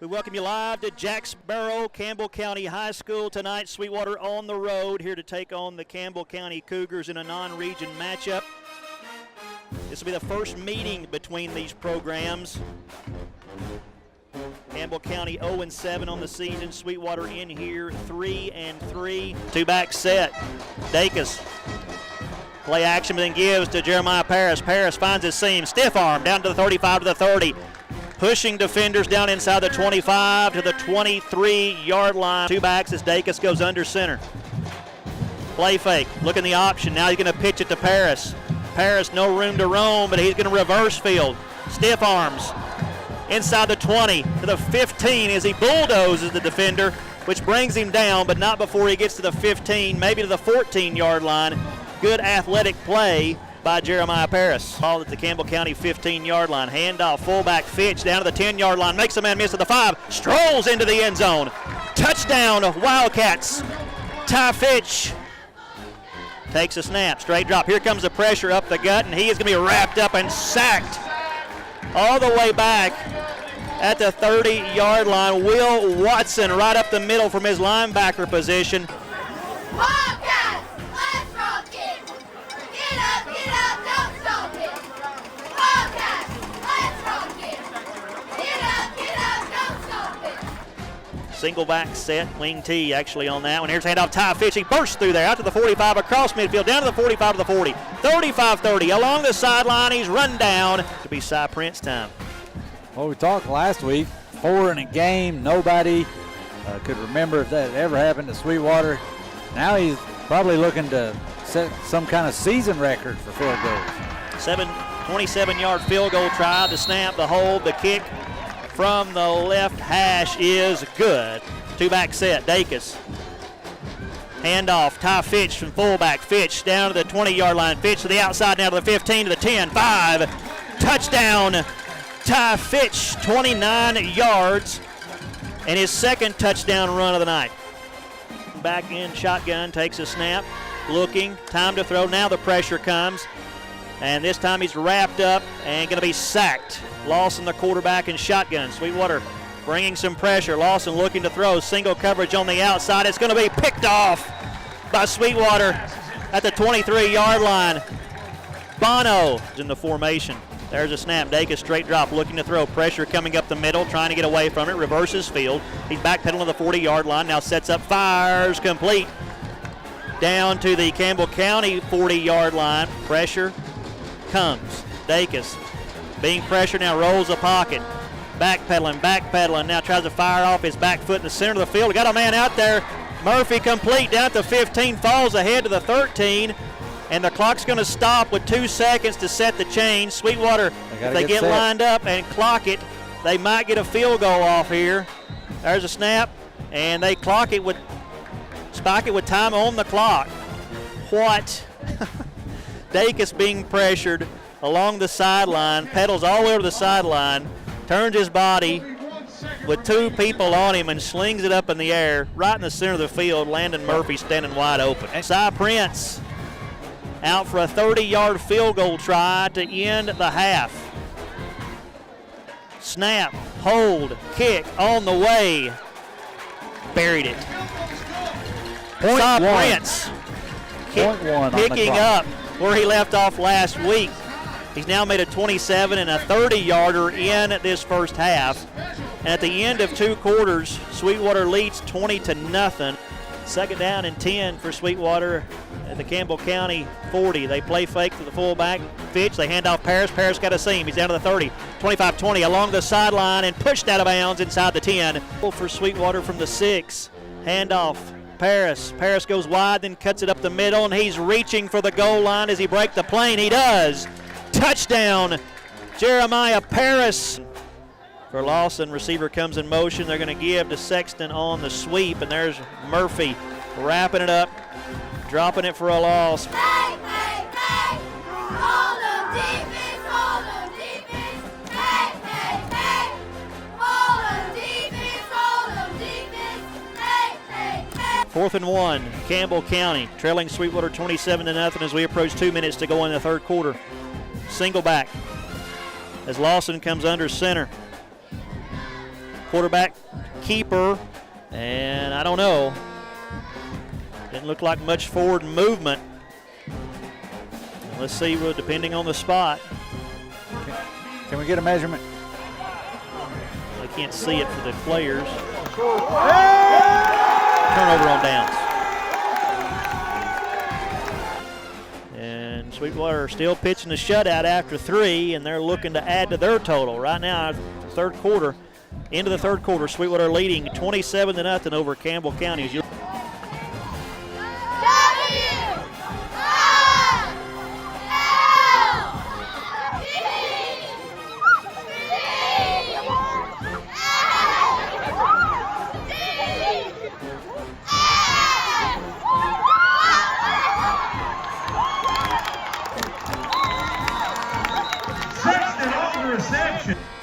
We welcome you live to Jacksboro, Campbell County High School tonight. Sweetwater on the road here to take on the Campbell County Cougars in a non-region matchup. This will be the first meeting between these programs. Campbell County 0-7 on the season. Sweetwater in here 3-3. Two-back set. Dacus. Play action, but then gives to Jeremiah Paris. Paris finds his seam. Stiff arm down to the 35 to the 30. Pushing defenders down inside the 25 to the 23-yard line. Two backs as Dacus goes under center. Play fake. Look in the option. Now he's going to pitch it to Paris. Paris, no room to roam, but he's going to reverse field. Stiff arms. Inside the 20 to the 15 as he bulldozes the defender, which brings him down, but not before he gets to the 15, maybe to the 14-yard line. Good athletic play by Jeremiah Paris. Ball at the Campbell County 15-yard line. Handoff, fullback Fitch down to the 10-yard line. Makes a man miss at the 5. Strolls into the end zone. Touchdown, Wildcats. Ty Fitch takes a snap. Straight drop. Here comes the pressure up the gut, and he is going to be wrapped up and sacked all the way back at the 30-yard line. Will Watson right up the middle from his linebacker position. Wildcats, let's rock it. Get up, don't stop it. Wildcats, let's rock it. Get up, don't stop it. Single back set, wing T actually on that one. Here's handoff, Ty Fitch. He bursts through there, out to the 45, across midfield, down to the 45 to the 40. 35-30, along the sideline, he's run down. To be Cy Prince time. Well, we talked last week, 4 in a game. Nobody could remember if that ever happened to Sweetwater. Now he's probably looking to set some kind of season record for field goals. 27-yard field goal try, the snap, the hold, the kick from the left hash is good. Two-back set, Dacus. Handoff, Ty Fitch from fullback. Fitch down to the 20-yard line. Fitch to the outside, now to the 15, to the 10, 5. Touchdown, Ty Fitch, 29 yards, and his second touchdown run of the night. Back in shotgun, takes a snap, looking, time to throw. Now the pressure comes, and this time he's wrapped up and going to be sacked. Lawson, the quarterback, in shotgun. Sweetwater bringing some pressure. Lawson looking to throw. Single coverage on the outside. It's going to be picked off by Sweetwater at the 23-yard line. Bono is in the formation. There's a snap. Dacus straight drop, looking to throw. Pressure coming up the middle, trying to get away from it. Reverses field. He's backpedaling to the 40-yard line. Now sets up, fires, complete. Down to the Campbell County 40-yard line. Pressure comes. Dacus being pressured now, rolls the pocket. Backpedaling, now tries to fire off his back foot in the center of the field. Got a man out there. Murphy complete down at the 15, falls ahead to the 13, and the clock's going to stop with 2 seconds to set the change. Sweetwater, if they get lined up and clock it, they might get a field goal off here. There's a snap, and they spike it with time on the clock. What? Dacus being pressured along the sideline, pedals all the way to the sideline, turns his body with 2 people on him and slings it up in the air right in the center of the field. Landon Murphy standing wide open. Cy Prince out for a 30-yard field goal try to end the half. Snap, hold, kick on the way. Buried it. Cy Prince picking up where he left off last week. He's now made a 27 and a 30-yarder in this first half. And at the end of 2 quarters, Sweetwater leads 20-0. Second down and 10 for Sweetwater at the Campbell County 40. They play fake to the fullback, Fitch. They hand off Paris. Paris got a seam. He's down to the 30, 25-20 along the sideline and pushed out of bounds inside the 10. For Sweetwater from the 6. Handoff, Paris. Paris goes wide, then cuts it up the middle, and he's reaching for the goal line. Does he break the plane? He does. Touchdown, Jeremiah Paris. For Lawson, receiver comes in motion. They're going to give to Sexton on the sweep, and there's Murphy wrapping it up, dropping it for a loss. Hey, hey, hey, hold them defense, hold them defense. Hey, hey, hey, hold them defense, hold them defense. Hey, hey, hey. 4th and 1, Campbell County trailing Sweetwater 27-0 as we approach 2 minutes to go in the third quarter. Single back as Lawson comes under center. Quarterback keeper, and I don't know. Didn't look like much forward movement. Let's see, depending on the spot. Can we get a measurement? I can't see it for the players. Turnover on downs. And Sweetwater still pitching the shutout after 3, and they're looking to add to their total. Right now, third quarter, into the third quarter, Sweetwater leading 27-0 over Campbell County.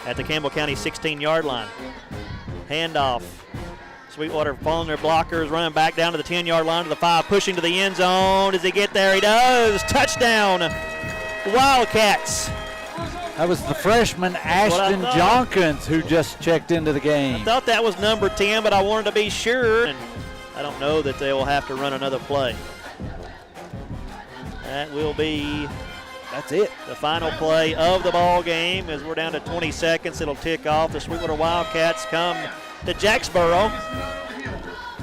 At the Campbell County 16-yard line. Handoff. Sweetwater following their blockers, running back down to the 10-yard line to the 5, pushing to the end zone. Does he get there? He does. Touchdown, Wildcats. That was the freshman Ashton Jonkins who just checked into the game. I thought that was number 10, but I wanted to be sure. And I don't know that they will have to run another play. That will be That's it. the final play of the ball game. As we're down to 20 seconds, it'll tick off. The Sweetwater Wildcats come to Jacksboro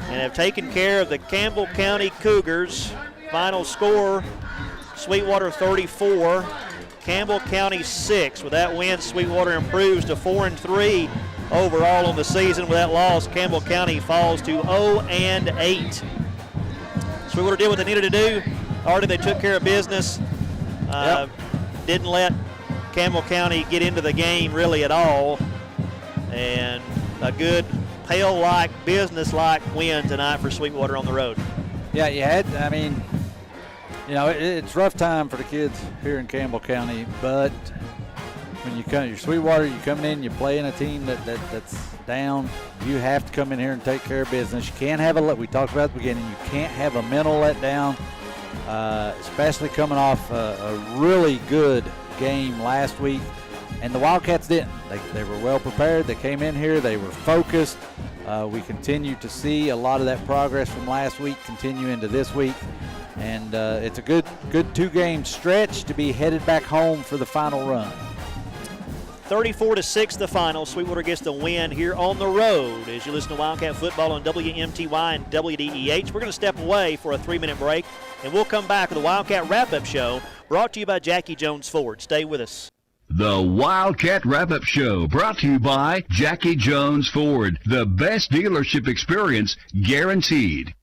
and have taken care of the Campbell County Cougars. Final score, Sweetwater 34, Campbell County 6. With that win, Sweetwater improves to 4-3 overall on the season. With that loss, Campbell County falls to 0-8. Sweetwater did what they needed to do. Artie, they took care of business. Didn't let Campbell County get into the game really at all. And a good, Pale-like, business-like win tonight for Sweetwater on the road. Yeah, you had, I mean, you know, it's rough time for the kids here in Campbell County, but when you come, you're Sweetwater, you come in, you play in a team that's down, you have to come in here and take care of business. You can't have we talked about at the beginning, you can't have a mental letdown. Especially coming off a really good game last week. And the Wildcats didn't. They were well prepared. They came in here. They were focused. We continue to see a lot of that progress from last week continue into this week. And it's a good 2-game stretch to be headed back home for the final run. 34-6 the final. Sweetwater gets the win here on the road. As you listen to Wildcat football on WMTY and WDEH, we're going to step away for a 3-minute break, and we'll come back with the Wildcat Wrap-Up Show brought to you by Jackie Jones Ford. Stay with us. The Wildcat Wrap-Up Show brought to you by Jackie Jones Ford. The best dealership experience guaranteed.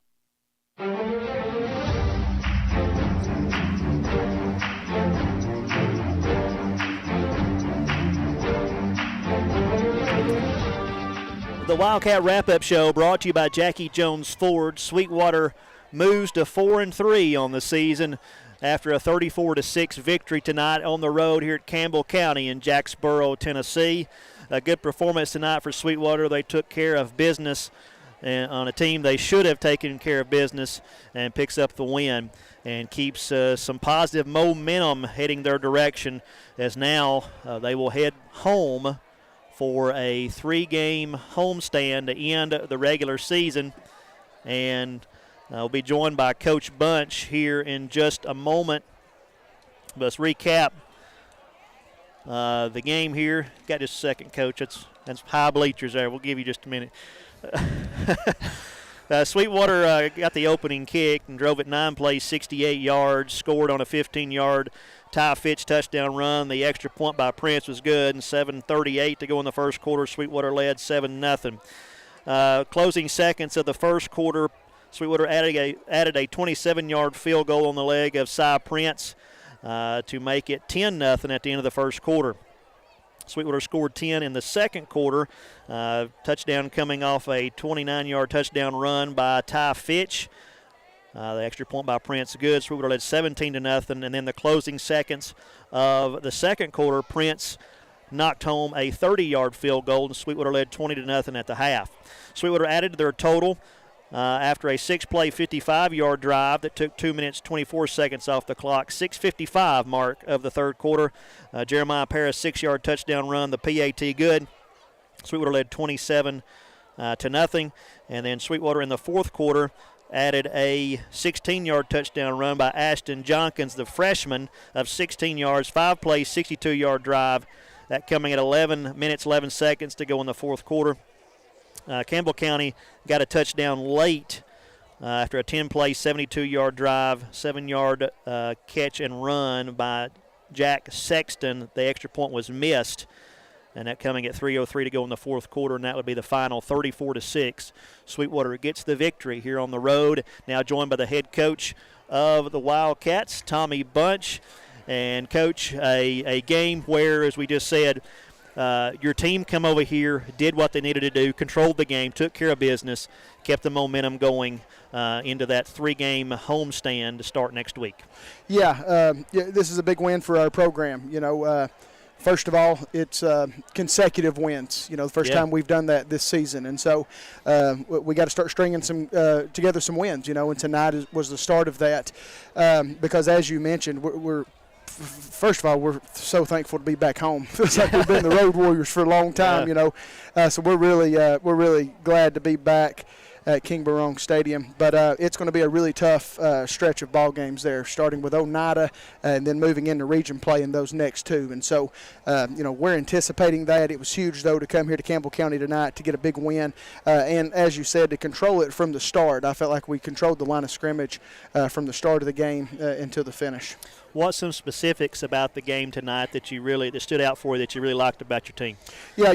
The Wildcat Wrap-Up Show brought to you by Jackie Jones Ford. Sweetwater moves to 4-3 on the season after a 34-6 victory tonight on the road here at Campbell County in Jacksboro, Tennessee. A good performance tonight for Sweetwater. They took care of business on a team they should have taken care of business, and picks up the win and keeps some positive momentum heading their direction, as now they will head home for a 3-game homestand to end the regular season. And we'll be joined by Coach Bunch here in just a moment. Let's recap the game here. Got just a second, Coach. That's high bleachers there. We'll give you just a minute. Sweetwater got the opening kick and drove it 9 plays, 68 yards, scored on a 15-yard Ty Fitch touchdown run. The extra point by Prince was good, and 7:38 to go in the first quarter. Sweetwater led 7-0. Closing seconds of the first quarter, Sweetwater added a 27-yard field goal on the leg of Cy Prince to make it 10-0 at the end of the first quarter. Sweetwater scored 10 in the second quarter. Touchdown coming off a 29-yard touchdown run by Ty Fitch. The extra point by Prince good. Sweetwater led 17-0, and then the closing seconds of the second quarter, Prince knocked home a 30-yard field goal, and Sweetwater led 20-0 at the half. Sweetwater added to their total after a 6-play, 55-yard drive that took 2 minutes, 24 seconds off the clock. 6:55 mark of the third quarter. Jeremiah Paris 6-yard touchdown run, the PAT good. Sweetwater led 27 to nothing, and then Sweetwater in the fourth quarter added a 16-yard touchdown run by Ashton Jonkins, the freshman, of 16 yards, 5-play, 62-yard drive. That coming at 11 minutes, 11 seconds to go in the fourth quarter. Campbell County got a touchdown late after a 10-play, 72-yard drive, 7-yard catch and run by Jack Sexton. The extra point was missed, and that coming at 3:03 to go in the fourth quarter, and that would be the final 34-6. Sweetwater gets the victory here on the road, now joined by the head coach of the Wildcats, Tommy Bunch. And, Coach, a game where, as we just said, your team come over here, did what they needed to do, controlled the game, took care of business, kept the momentum going into that 3-game homestand to start next week. Yeah, this is a big win for our program. First of all, it's consecutive wins. The first time we've done that this season. And so we got to start stringing together some wins, and tonight was the start of that. Because, as you mentioned, first of all, we're so thankful to be back home. Feels like we've been the Road Warriors for a long time, So we're really glad to be back at King Barong Stadium. But it's going to be a really tough stretch of ball games there, starting with Oneida and then moving into region play in those next two. And so, we're anticipating that. It was huge, though, to come here to Campbell County tonight to get a big win. And as you said, to control it from the start. I felt like we controlled the line of scrimmage from the start of the game until the finish. What's some specifics about the game tonight that stood out for you that you really liked about your team? Yeah,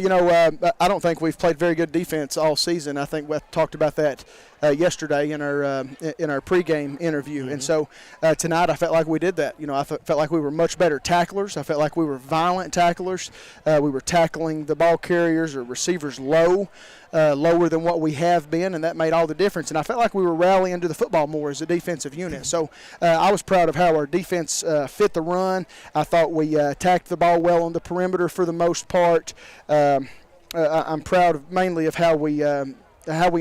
I don't think we've played very good defense all season. I think we talked about that yesterday in our pregame interview. Mm-hmm. And so tonight I felt like we did that. I felt like we were much better tacklers. I felt like we were violent tacklers. We were tackling the ball carriers or receivers lower than what we have been, and that made all the difference. And I felt like we were rallying to the football more as a defensive unit. So I was proud of how our defense fit the run. I thought we attacked the ball well on the perimeter for the most part. I'm proud mainly of how we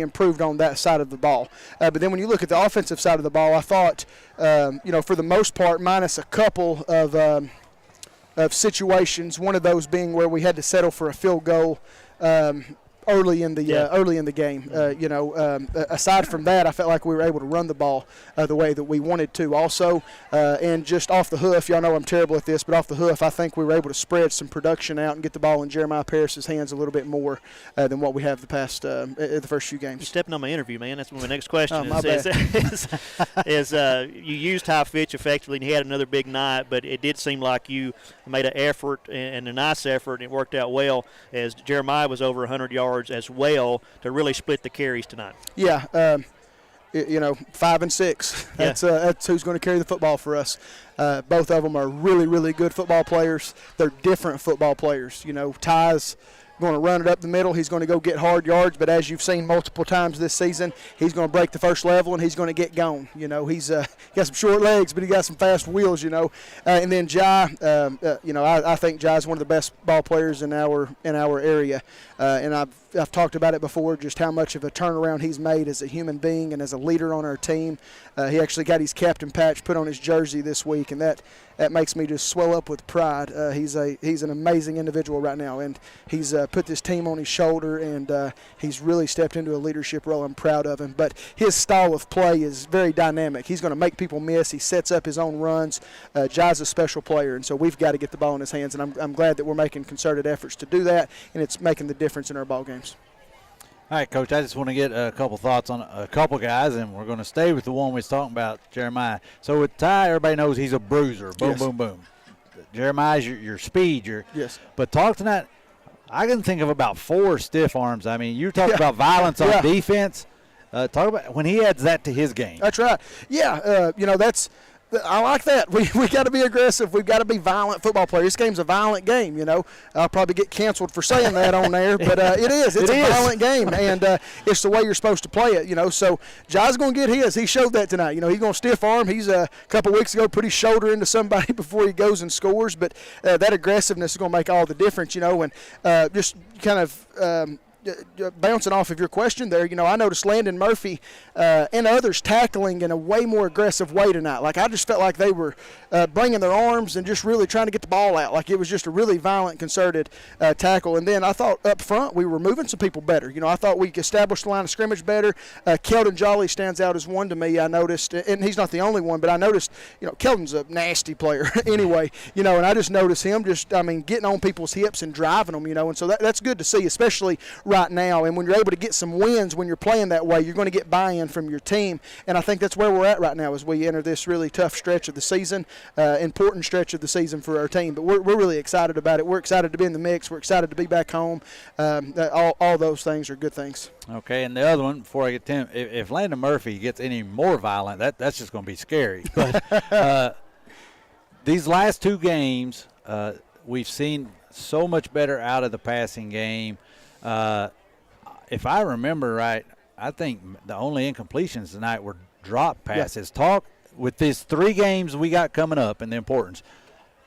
improved on that side of the ball. But then when you look at the offensive side of the ball, I thought, for the most part, minus a couple of situations, one of those being where we had to settle for a field goal early in the game. Aside from that, I felt like we were able to run the ball the way that we wanted to. Also, and just off the hoof, y'all know I'm terrible at this, but off the hoof, I think we were able to spread some production out and get the ball in Jeremiah Parris's hands a little bit more than what we have the first few games. You're stepping on my interview, man. That's my next question. You used high pitch effectively, and he had another big night, but it did seem like you made an effort and a nice effort, and it worked out well as Jeremiah was over 100 yards as well to really split the carries tonight. Yeah, 5 and 6. That's who's going to carry the football for us. Both of them are really, really good football players. They're different football players. Ty's going to run it up the middle. He's going to go get hard yards, but as you've seen multiple times this season, he's going to break the first level and he's going to get gone. He's got some short legs, but he got some fast wheels. And then Jai, I think Jai's one of the best ball players in our area, and I've talked about it before, just how much of a turnaround he's made as a human being and as a leader on our team. He actually got his captain patch put on his jersey this week, and that makes me just swell up with pride. He's an amazing individual right now, and he's put this team on his shoulder, and he's really stepped into a leadership role. I'm proud of him. But his style of play is very dynamic. He's going to make people miss. He sets up his own runs. Jai's a special player, and so we've got to get the ball in his hands, and I'm glad that we're making concerted efforts to do that, and it's making the difference in our ball games. All right, Coach, I just want to get a couple thoughts on a couple guys, and we're going to stay with the one we was talking about, Jeremiah. So with Ty, everybody knows he's a bruiser. Boom, boom, boom. Jeremiah's your speed. Yes. But talk tonight, I can think of about 4 stiff arms. I mean, you talk about violence on defense. Talk about when he adds that to his game. That's right. Yeah, I like that. We got to be aggressive. We've got to be violent football players. This game's a violent game, I'll probably get canceled for saying that on there, but it is. It's a violent game, and it's the way you're supposed to play it, So Jai's going to get his. He showed that tonight. He's going to stiff arm. He's a couple weeks ago put his shoulder into somebody before he goes and scores, but that aggressiveness is going to make all the difference, and just kind of bouncing off of your question there, I noticed Landon Murphy and others tackling in a way more aggressive way tonight. Like, I just felt like they were bringing their arms and just really trying to get the ball out. Like, it was just a really violent, concerted tackle. And then I thought up front we were moving some people better. I thought we established the line of scrimmage better. Keldon Jolly stands out as one to me. I noticed, and he's not the only one, but I noticed, Keldon's a nasty player anyway, and I just noticed him getting on people's hips and driving them, and so that's good to see, especially right now. And when you're able to get some wins when you're playing that way, you're going to get buy-in from your team. And I think that's where we're at right now as we enter this really tough stretch of the season, important stretch of the season for our team. But we're really excited about it. We're excited to be in the mix. We're excited to be back home. All those things are good things. Okay, and the other one, before I get to him, if Landon Murphy gets any more violent, that's just going to be scary. But these last two games, we've seen so much better out of the passing game. If I remember right, I think the only incompletions tonight were drop passes. Yeah. Talk with these 3 games we got coming up and the importance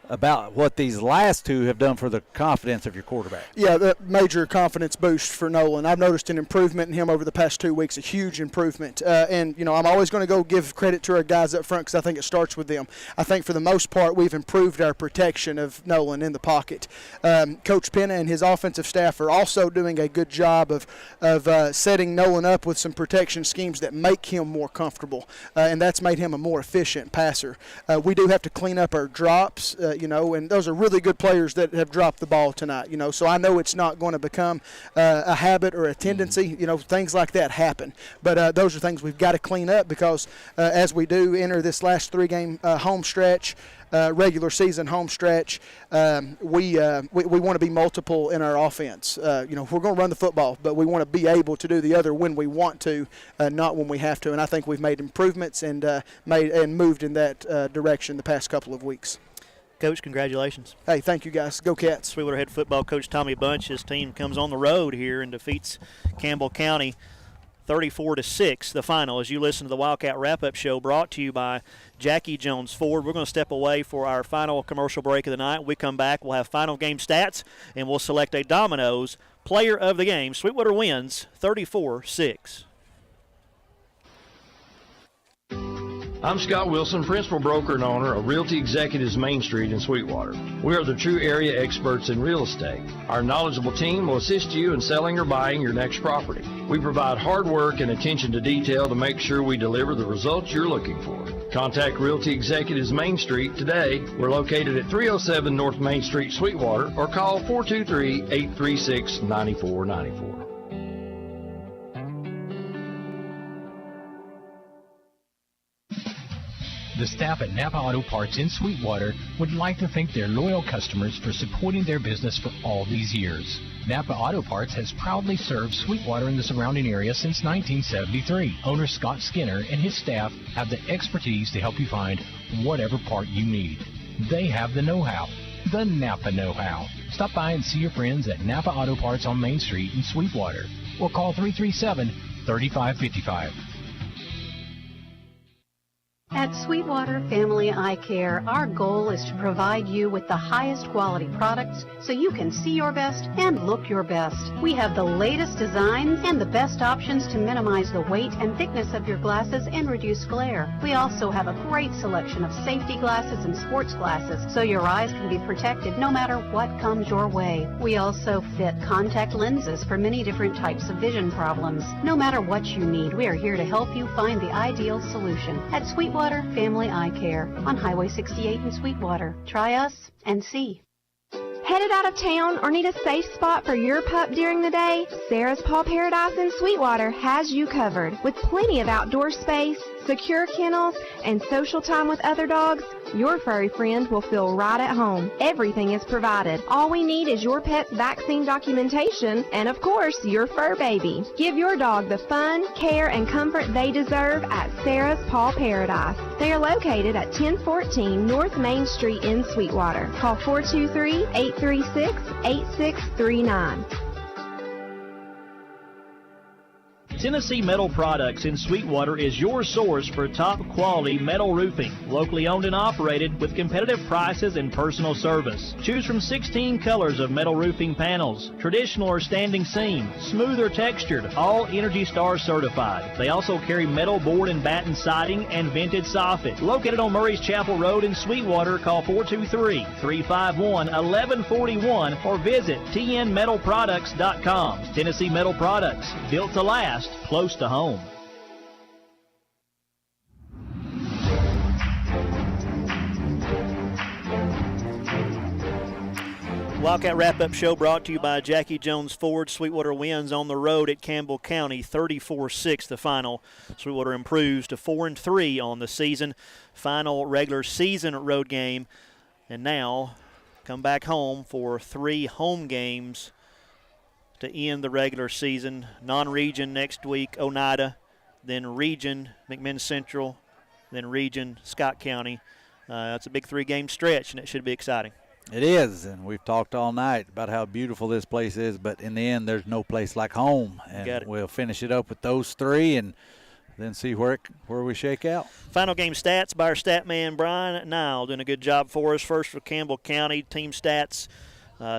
about what these last two have done for the confidence of your quarterback. Yeah, the major confidence boost for Nolan. I've noticed an improvement in him over the past 2 weeks, a huge improvement. And I'm always going to go give credit to our guys up front because I think it starts with them. I think for the most part we've improved our protection of Nolan in the pocket. Coach Penna and his offensive staff are also doing a good job of setting Nolan up with some protection schemes that make him more comfortable, and that's made him a more efficient passer. We do have to clean up our drops, and those are really good players that have dropped the ball tonight, so I know it's not going to become a habit or a tendency. Things like that happen. But those are things we've got to clean up because as we do enter this last 3-game home stretch, regular season home stretch, we want to be multiple in our offense. We're going to run the football, but we want to be able to do the other when we want to, not when we have to. And I think we've made improvements and moved in that direction the past couple of weeks. Coach, congratulations. Hey, thank you, guys. Go Cats. Sweetwater head football coach Tommy Bunch, his team comes on the road here and defeats Campbell County 34-6, the final. As you listen to the Wildcat Wrap-Up Show brought to you by Jackie Jones Ford. We're going to step away for our final commercial break of the night. When we come back, we'll have final game stats, and we'll select a Domino's player of the game. Sweetwater wins 34-6. I'm Scott Wilson, principal broker and owner of Realty Executives Main Street in Sweetwater. We are the true area experts in real estate. Our knowledgeable team will assist you in selling or buying your next property. We provide hard work and attention to detail to make sure we deliver the results you're looking for. Contact Realty Executives Main Street today. We're located at 307 North Main Street, Sweetwater, or call 423-836-9494. The staff at Napa Auto Parts in Sweetwater would like to thank their loyal customers for supporting their business for all these years. Napa Auto Parts has proudly served Sweetwater and the surrounding area since 1973. Owner Scott Skinner and his staff have the expertise to help you find whatever part you need. They have the know-how, the Napa know-how. Stop by and see your friends at Napa Auto Parts on Main Street in Sweetwater or call 337-3555. At Sweetwater Family Eye Care, our goal is to provide you with the highest quality products so you can see your best and look your best. We have the latest designs and the best options to minimize the weight and thickness of your glasses and reduce glare. We also have a great selection of safety glasses and sports glasses so your eyes can be protected no matter what comes your way. We also fit contact lenses for many different types of vision problems. No matter what you need, we are here to help you find the ideal solution. At Sweetwater Family Eye Care on Highway 68 in Sweetwater. Try us and see. Headed out of town or need a safe spot for your pup during the day? Sarah's Paw Paradise in Sweetwater has you covered. With plenty of outdoor space, secure kennels, and social time with other dogs, your furry friend will feel right at home. Everything is provided. All we need is your pet's vaccine documentation and, of course, your fur baby. Give your dog the fun, care, and comfort they deserve at Sarah's Paw Paradise. They are located at 1014 North Main Street in Sweetwater. Call 423-836-8639. Tennessee Metal Products in Sweetwater is your source for top quality metal roofing, locally owned and operated with competitive prices and personal service. Choose from 16 colors of metal roofing panels, traditional or standing seam, smooth or textured, all Energy Star certified. They also carry metal board and batten siding and vented soffit. Located on Murray's Chapel Road in Sweetwater, call 423-351-1141 or visit tnmetalproducts.com. Tennessee Metal Products, built to last, close to home. Wildcat Wrap-Up Show brought to you by Jackie Jones Ford. Sweetwater wins on the road at Campbell County, 34-6 the final. Sweetwater improves to 4-3 on the season. Final regular season road game. And now come back home for 3 home games to end the regular season. Non-region next week, Oneida, then region, McMinn Central, then region, Scott County. It's a big 3-game stretch, and it should be exciting. It is, and we've talked all night about how beautiful this place is, but in the end, there's no place like home. And we'll finish it up with those 3 and then see where we shake out. Final game stats by our stat man, Bryan Nile, doing a good job for us. First for Campbell County, team stats,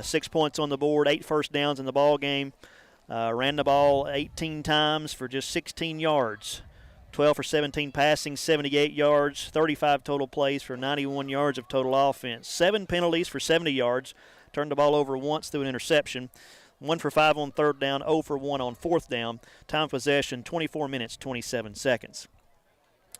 6 points on the board, 8 first downs in the ball game. Ran the ball 18 times for just 16 yards. 12 for 17 passing, 78 yards, 35 total plays for 91 yards of total offense. 7 penalties for 70 yards. Turned the ball over once through an interception. 1 for 5 on third down, 0 for 1 on fourth down. Time of possession, 24 minutes, 27 seconds.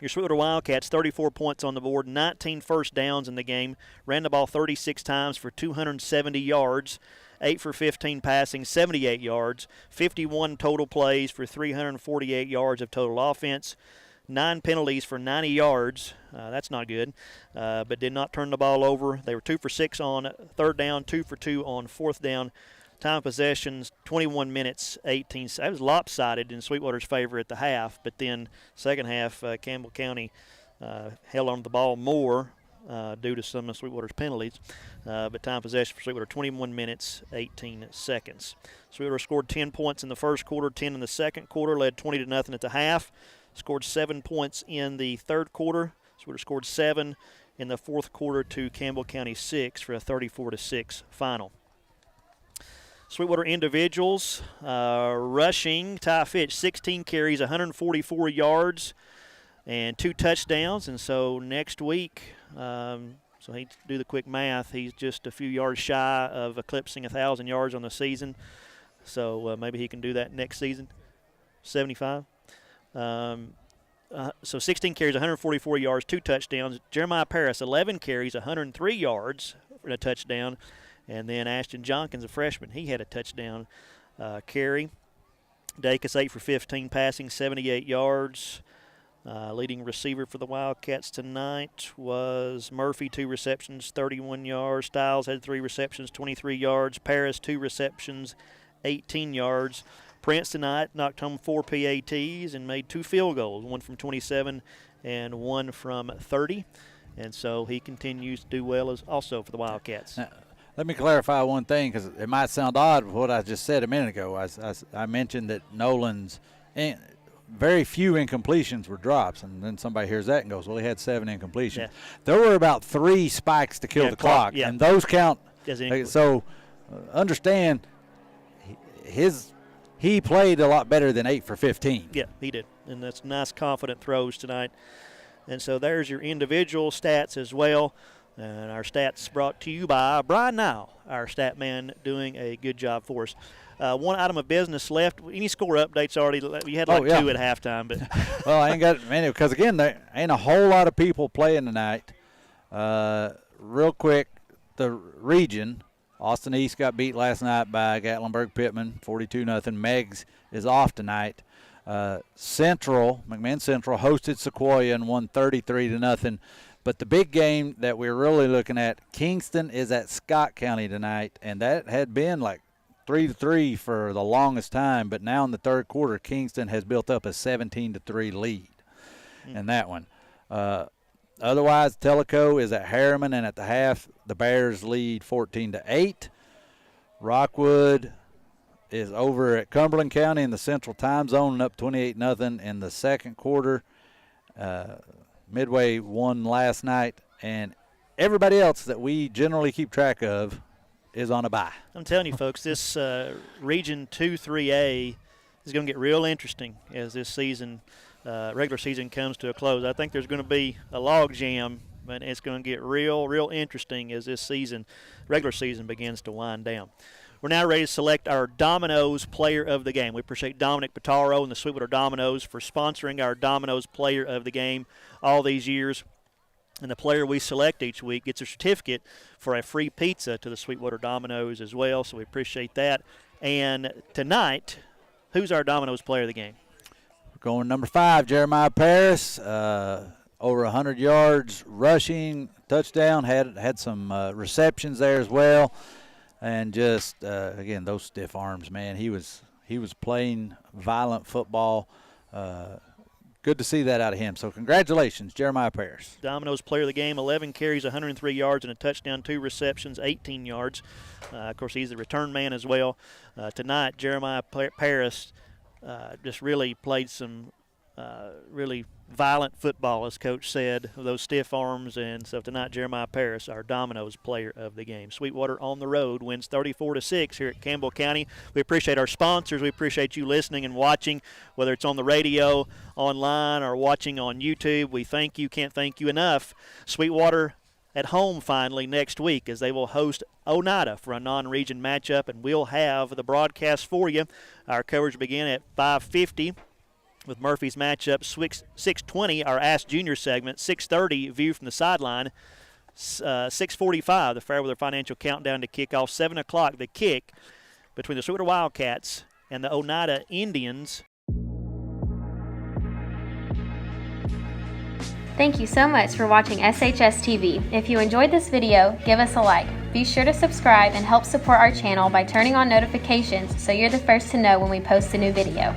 Your Sweetwater Wildcats, 34 points on the board, 19 first downs in the game. Ran the ball 36 times for 270 yards. 8 for 15 passing, 78 yards, 51 total plays for 348 yards of total offense, 9 penalties for 90 yards. That's not good, but did not turn the ball over. They were 2 for 6 on third down, 2 for 2 on fourth down. Time of possessions, 21 minutes, 18. That was lopsided in Sweetwater's favor at the half, but then second half, Campbell County held on to the ball more due to some of Sweetwater's penalties. But time possession for Sweetwater, 21 minutes, 18 seconds. Sweetwater scored 10 points in the first quarter, 10 in the second quarter, led 20-0 at the half. Scored 7 points in the third quarter. Sweetwater scored 7 in the fourth quarter to Campbell County 6 for a 34-6 final. Sweetwater individuals, rushing, Ty Fitch, 16 carries, 144 yards, and 2 touchdowns. And so next week, so he do the quick math, he's just a few yards shy of eclipsing 1,000 yards on the season. So maybe he can do that next season, 75. So 16 carries, 144 yards, 2 touchdowns. Jeremiah Paris, 11 carries, 103 yards for a touchdown. And then Ashton Jonkins, a freshman, he had a touchdown carry. Dacus, 8 for 15 passing, 78 yards. Leading receiver for the Wildcats tonight was Murphy, 2 receptions, 31 yards. Stiles had 3 receptions, 23 yards. Paris, 2 receptions, 18 yards. Prince tonight knocked home 4 PATs and made 2 field goals, 1 from 27 and 1 from 30. And so he continues to do well as also for the Wildcats. Now, let me clarify one thing, because it might sound odd with what I just said a minute ago. I mentioned that Nolan's very few incompletions were drops, and then somebody hears that and goes, well, he had 7 incompletions. Yeah. There were about 3 spikes to kill the clock, and those count. So understand he played a lot better than 8 for 15. Yeah, he did, and that's nice, confident throws tonight. And so there's your individual stats as well. And our stats brought to you by Bryan Nile, our stat man, doing a good job for us. One item of business left. Any score updates already? You had 2 at halftime. But well, I ain't got many because, again, there ain't a whole lot of people playing tonight. Real quick, the region, Austin East got beat last night by Gatlinburg-Pittman, 42-0. Meigs is off tonight. Central, McMinn Central, hosted Sequoia and won 33-0. But the big game that we're really looking at, Kingston is at Scott County tonight, and that had been like 3-3 for the longest time. But now in the third quarter, Kingston has built up a 17-3 lead in that one. Otherwise, Tellico is at Harriman, and at the half, the Bears lead 14-8. Rockwood is over at Cumberland County in the Central Time Zone, up 28-0 in the second quarter. Midway won last night, and everybody else that we generally keep track of is on a bye. I'm telling you, folks, this Region 2-3A is going to get real interesting as this season, regular season, comes to a close. I think there's going to be a log jam, but it's going to get real interesting as this season, regular season, begins to wind down. We're now ready to select our Dominoes Player of the Game. We appreciate Dominic Pitaro and the Sweetwater Dominoes for sponsoring our Dominoes Player of the Game all these years. And the player we select each week gets a certificate for a free pizza to the Sweetwater Dominoes as well, so we appreciate that. And tonight, who's our Dominoes Player of the Game? We're going number 5, Jeremiah Paris. Over 100 yards rushing, touchdown, had some receptions there as well. And just, again, those stiff arms, man. He was playing violent football. Good to see that out of him. So congratulations, Jeremiah Paris. Dominoes Player of the Game, 11 carries, 103 yards, and a touchdown, 2 receptions, 18 yards. Of course, he's the return man as well. Tonight, Jeremiah Paris just really played some really violent football, as Coach said, with those stiff arms. And so tonight, Jeremiah Paris, our Dominoes Player of the Game. Sweetwater on the road wins 34-6 here at Campbell County. We appreciate our sponsors. We appreciate you listening and watching, whether it's on the radio, online, or watching on YouTube. We thank you, can't thank you enough. Sweetwater at home finally next week as they will host Oneida for a non-region matchup, and we'll have the broadcast for you. Our coverage begin at 5:50. with Murphy's matchup, 6:20, our Ask Junior segment, 6:30, View from the Sideline, 6:45, the Fairweather Financial Countdown to kick off, 7 o'clock, the kick between the Sweetwater Wildcats and the Oneida Indians. Thank you so much for watching SHS TV. If you enjoyed this video, give us a like. Be sure to subscribe and help support our channel by turning on notifications so you're the first to know when we post a new video.